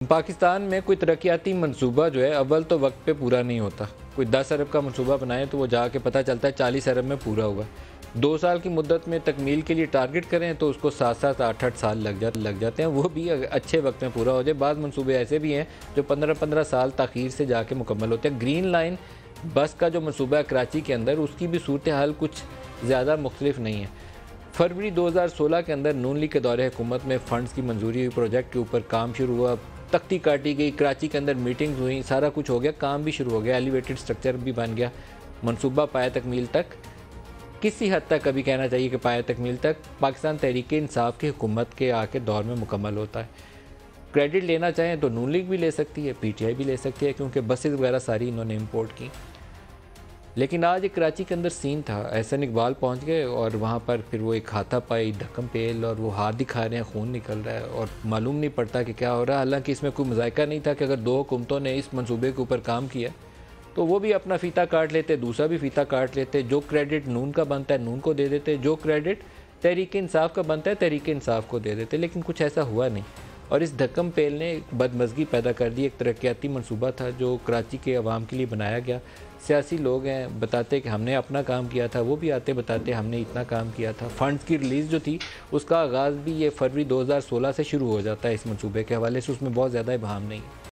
पाकिस्तान में कोई तरक्याती मंसूबा जो है अव्वल तो वक्त पे पूरा नहीं होता। कोई 10 अरब का मंसूबा बनाए तो वो जाके पता चलता है 40 अरब में पूरा हुआ। 2 साल की मुद्दत में तकमील के लिए टारगेट करें तो उसको 7-7 8-8 साल लग जाते हैं, वो भी अच्छे वक्त में पूरा हो जाए। बाद मंसूबे ऐसे भी हैं जो 15-15 साल ताख़ीर से जाके मुकम्मल होते हैं। ग्रीन लाइन बस का जो मंसूबा है कराची के अंदर, उसकी भी सूरत हाल कुछ ज़्यादा मुख्तलिफ नहीं है। फरवरी 2016 के अंदर नून लीग के दौरे हुकूमत में फ़ंड्स की मंजूरी हुई, प्रोजेक्ट के ऊपर काम शुरू हुआ, तख्ती काटी गई, कराची के अंदर मीटिंग्स हुई, सारा कुछ हो गया, काम भी शुरू हो गया, एलिवेटेड स्ट्रक्चर भी बन गया, मंसूबा पाया तकमील तक, किसी हद तक कभी कहना चाहिए कि पाया तकमील तक पाकिस्तान तहरीक इंसाफ की हुकूमत के आके दौर में मुकम्मल होता है। क्रेडिट लेना चाहें तो नून लीग भी ले सकती है, PTI भी ले सकती है, क्योंकि बसेस वगैरह सारी इन्होंने इम्पोर्ट की। लेकिन आज एक कराची के अंदर सीन था, एहसन इकबाल पहुंच गए और वहाँ पर फिर वो एक हाथापाई, ढक्कम पेल और वो हाथ दिखा रहे हैं, खून निकल रहा है और मालूम नहीं पड़ता कि क्या हो रहा है। हालांकि इसमें कोई मज़ायका नहीं था कि अगर 2 हुकूमतों ने इस मंसूबे के ऊपर काम किया तो वो भी अपना फ़ीता काट लेते, दूसरा भी फ़ीता काट लेते। जो क्रेडिट नून का बनता है नून को दे देते, जो क्रेडिट तहरीक इंसाफ का बनता है तहरीक इंसाफ को दे देते। लेकिन कुछ ऐसा हुआ नहीं और इस धक्कम पेल ने बदमज़गी पैदा कर दी। एक तरक्याती मंसूबा था जो कराची के अवाम के लिए बनाया गया। सियासी लोग हैं, बताते कि हमने अपना काम किया था, वो भी आते बताते हमने इतना काम किया था। फ़ंड्स की रिलीज़ जो थी उसका आगाज़ भी ये फरवरी 2016 से शुरू हो जाता है। इस मंसूबे के हवाले से उसमें बहुत ज़्यादा इबाहम नहीं है।